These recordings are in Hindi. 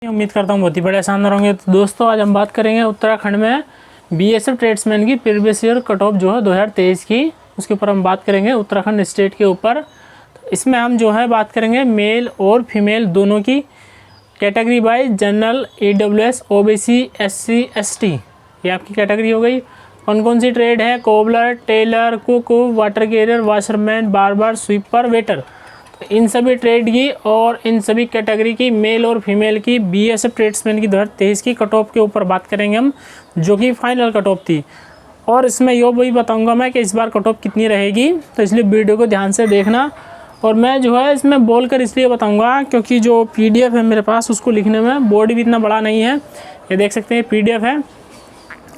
उम्मीद करता हूँ बहुत ही बड़े शानदार होंगे। तो दोस्तों आज हम बात करेंगे उत्तराखंड में बीएसएफ ट्रेड्समैन की प्रीवियस ईयर कट ऑफ जो है 2023 की, उसके ऊपर हम बात करेंगे उत्तराखंड स्टेट के ऊपर। तो इसमें हम जो है बात करेंगे मेल और फीमेल दोनों की category wise, general, EWS, OBC, SC, ST, ये आपकी कैटेगरी हो गई। कौन कौन सी ट्रेड है? Cobbler, tailor, cook, water carrier, washerman, barber, sweeper, waiter. इन सभी ट्रेड की और इन सभी कैटेगरी की मेल और फीमेल की बीएसएफ ट्रेड्समैन की 2023 की कट ऑफ के ऊपर बात करेंगे हम, जो कि फाइनल कट ऑफ थी। और इसमें यो भी बताऊंगा मैं कि इस बार कट ऑफ कितनी रहेगी, तो इसलिए वीडियो को ध्यान से देखना। और मैं जो है इसमें बोलकर इसलिए बताऊंगा क्योंकि जो पीडीएफ है मेरे पास, उसको लिखने में बोर्ड भी इतना बड़ा नहीं है। ये देख सकते हैं पीडीएफ है,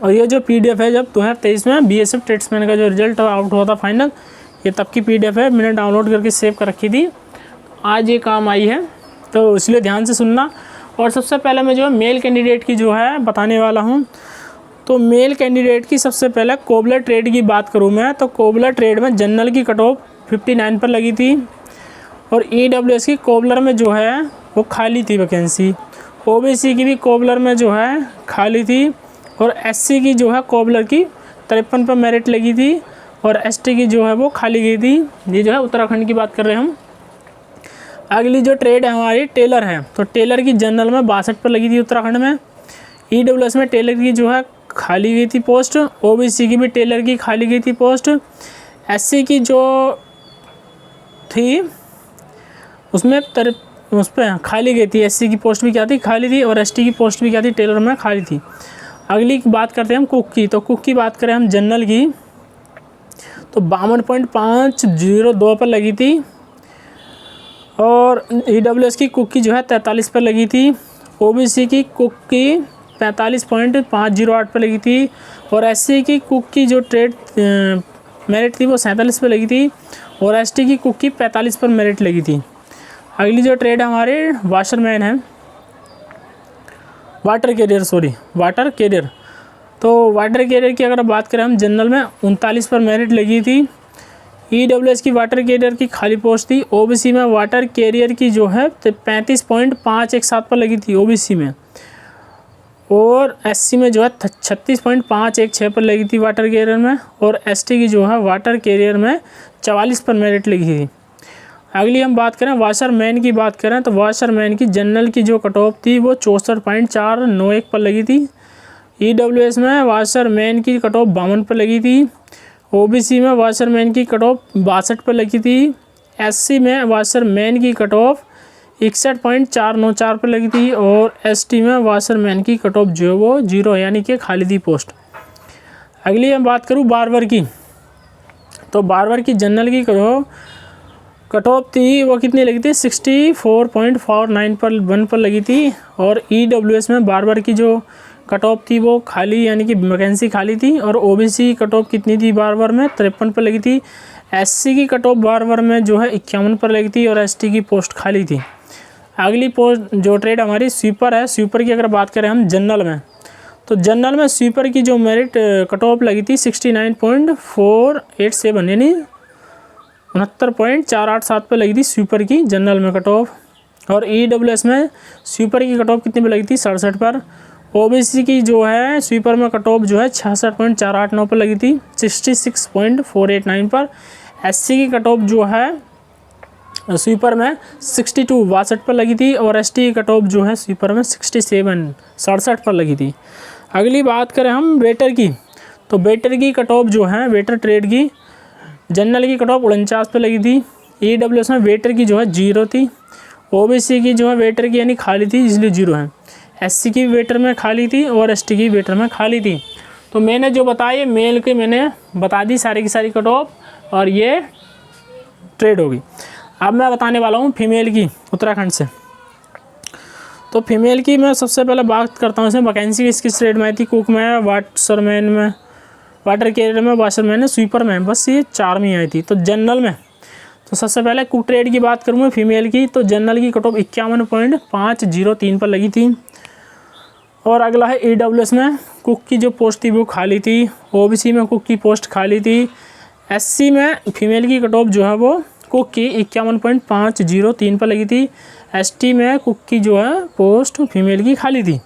और ये जो पीडीएफ है जब 2023 में बीएसएफ ट्रेड्समैन का जो रिजल्ट आउट हुआ था फाइनल, ये तब की पीडीएफ है, मैंने डाउनलोड करके सेव कर रखी थी, आज ये काम आई है, तो इसलिए ध्यान से सुनना। और सबसे पहले मैं जो है मेल कैंडिडेट की जो है बताने वाला हूँ। तो मेल कैंडिडेट की सबसे पहले कोबलर ट्रेड की बात करूँ मैं, तो कोबलर ट्रेड में जनरल की कट ऑफ 59 पर लगी थी, और ईडब्ल्यूएस की कोबलर में जो है वो खाली थी वैकेंसी। ओबीसी की भी कोबलर में जो है खाली थी, और एससी की जो है कोबलर की 53 पर मेरिट लगी थी, और एसटी की जो है वो खाली गई थी। ये जो है उत्तराखंड की बात कर रहे हैं हम। अगली जो ट्रेड है हमारी टेलर है, तो टेलर की जनरल में 62 पर लगी थी उत्तराखंड में। ईडब्ल्यूएस में टेलर की जो है खाली गई थी पोस्ट, ओबीसी की भी टेलर की खाली गई थी पोस्ट, एससी की जो थी उसमें उस पर खाली गई थी, एससी की पोस्ट भी क्या थी, खाली थी, और एसटी की पोस्ट भी क्या थी, टेलर में खाली थी। अगली बात करते हैं हम कुक की, तो कुक की बात करें हम जनरल की, तो 52.502 पर लगी थी, और ईडब्ल्यूएस की कुक की जो है 43 पर लगी थी, ओबीसी की कुक की 45.508 पर लगी थी, और एससी की कुक की जो ट्रेड मेरिट थी वो 47 पर लगी थी, और एसटी की कुक की 45 पर मेरिट लगी थी। अगली जो ट्रेड हमारे वाशरमैन है, वाटर कैरियर, तो वाटर कैरियर की अगर बात करें हम जनरल में 39 पर मेरिट लगी थी। ईडब्ल्यूएस की वाटर कैरियर की खाली पोस्ट थी। ओबीसी में वाटर कैरियर की जो है 35.517 पर लगी थी ओबीसी में, और एससी में जो है 36.516 पर लगी थी वाटर कैरियर में, और एसटी की जो है वाटर कैरियर में 44 पर मेरिट लगी थी। अगली हम बात करें वाशरमैन की बात करें, तो वाशरमैन की जनरल की जो कट ऑफ थी वो 64.491 पर लगी थी। ईडब्ल्यूएस में वाशरमैन की कट ऑफ 52 पर लगी थी, ओबीसी में वाशरमैन की कट ऑफ 62 पर लगी थी, एससी में वाशरमैन की कट ऑफ 61.494 पर लगी थी, और एसटी में वाशरमैन की कट ऑफ जो वो 0 यानी कि खाली थी पोस्ट। अगली हम बात करूँ बार्बर की, तो बार्बर की जनरल की कट ऑफ थी वो कितनी लगी थी, 64.49 पर 1 पर लगी थी, और ईडब्ल्यूएस में बार्बर की जो कट ऑफ थी वो खाली यानी कि वैकेंसी खाली थी, और ओबीसी कट ऑफ कितनी थी बार्बर में 53 पर लगी थी, एससी की कट ऑफ बार्बर में जो है 51 पर लगी थी, और एसटी की पोस्ट खाली थी। अगली पोस्ट जो ट्रेड हमारी स्वीपर है, स्वीपर की अगर बात करें हम जनरल में, तो जनरल में स्वीपर की जो मेरिट कट ऑफ लगी थी 69.487 यानी 69.487 पर लगी थी स्वीपर की जनरल में कट ऑफ, और ईडब्ल्यूएस में स्वीपर की कट ऑफ कितनी पर लगी थी 67 पर। ओबीसी की जो है स्वीपर में कट ऑफ जो है 66.489 पर लगी थी 66.489 पर। एससी की कट ऑफ जो है स्वीपर में 62 पर लगी थी, और एसटी की कट ऑफ जो है स्वीपर में 67 पर लगी थी। अगली बात करें हम वेटर की, तो वेटर की कट ऑफ जो है वेटर ट्रेड की जनरल की कट ऑफ 49 पर लगी थी। ईडब्ल्यूएस में वेटर की जो है 0 थी, ओबीसी की जो है वेटर की यानी खाली थी इसलिए 0 है, एससी की वेटर में खाली थी, और एसटी की वेटर में खाली थी। तो मैंने जो बताया मेल के मैंने बता दी सारी की सारी कट ऑफ, और ये ट्रेड होगी। अब मैं बताने वाला हूँ फीमेल की उत्तराखंड से। तो फीमेल की मैं सबसे पहले बात करता हूँ इसमें वैकेंसी किस ट्रेड में आई थी, कुक में, वाशरमैन में, वाटर कैरियर में, वाशरमैन में, स्वीपर में, बस ये 4 में आई थी। तो जनरल में तो सबसे पहले कुक ट्रेड की बात करूँ मैं फीमेल की, तो जनरल की कट ऑफ 51.503 पर लगी थी, और अगला है ईडब्ल्यूएस में कुक की जो पोस्ट थी वो खाली थी, ओबीसी में कुक की पोस्ट खाली थी, एससी में फीमेल की कट ऑफ जो है वो कुक की 51.503 पर लगी थी, एसटी में कुक की जो है पोस्ट फीमेल की खाली थी।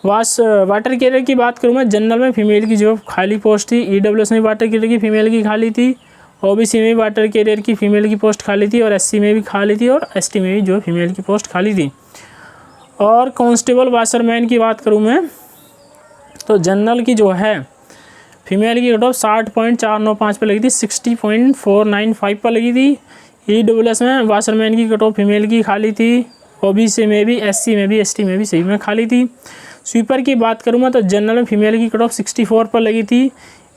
वाटर कैरियर की बात करूँ मैं, जनरल में फीमेल की जो खाली पोस्ट थी। ईडब्ल्यूएस में वाटर कैरियर की फीमेल की खाली थी। ओबीसी में भी वाटर कैरियर की फीमेल की पोस्ट खाली थी और एससी में भी खाली थी और एसटी में भी जो फीमेल की पोस्ट खाली थी। और कांस्टेबल वाशरमैन की बात करूँ मैं तो जनरल की जो है फीमेल की कट ऑफ 60.495 पर लगी थी, 60.495 पर लगी थी। ईडब्ल्यूएस में वाशरमैन की कट ऑफ फीमेल की खाली थी। ओबीसी में भी, एससी में भी, एसटी में भी सभी में खाली थी। स्वीपर की बात करूँ मैं तो जनरल में फीमेल की कट ऑफ 64 पर लगी थी।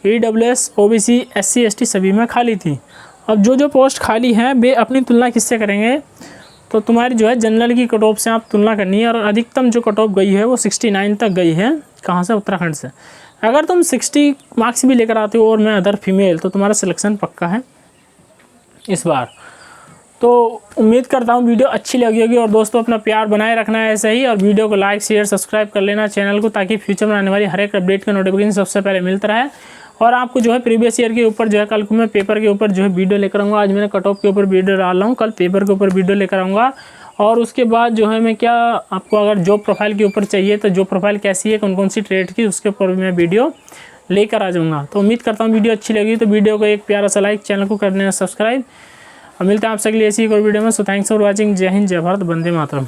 ईडब्ल्यूएस, ओबीसी, एससी, एसटी सभी में खाली थी। अब जो पोस्ट खाली हैं वे अपनी तुलना किससे करेंगे, तो तुम्हारी जो है जनरल की कट ऑफ से आप तुलना करनी है। और अधिकतम जो कट ऑफ गई है वो 69 तक गई है। कहाँ से? उत्तराखंड से। अगर तुम 60 मार्क्स भी लेकर आते हो और मैं अदर फीमेल, तो तुम्हारा सिलेक्शन पक्का है इस बार। तो उम्मीद करता हूँ वीडियो अच्छी लगी होगी। और दोस्तों अपना प्यार बनाए रखना है ऐसे ही, और वीडियो को लाइक शेयर सब्सक्राइब कर लेना चैनल को, ताकि फ्यूचर में आने वाली हर एक अपडेट का नोटिफिकेशन सबसे पहले मिलता रहे। और आपको जो है प्रीवियस ईयर के ऊपर जो है कल को मैं पेपर के ऊपर जो है वीडियो लेकर आऊँगा। आज मैंने कट ऑफ के ऊपर वीडियो डाल रहा हूँ, कल पेपर के ऊपर वीडियो लेकर आऊँगा। और उसके बाद जो है मैं क्या आपको अगर जॉब प्रोफाइल के ऊपर चाहिए तो जॉब प्रोफाइल कैसी है, कौन कौन सी ट्रेड की, उसके ऊपर भी मैं वीडियो लेकर आ जाऊँगा। तो उम्मीद करता हूँ वीडियो अच्छी लगी तो वीडियो को एक प्यारा सा लाइक, चैनल को कर देना सब्सक्राइब। और मिलता है आपसे अगली ऐसी कोई वीडियो में। So thanks for watching. जय हिंद, जय भारत, वंदे मातरम।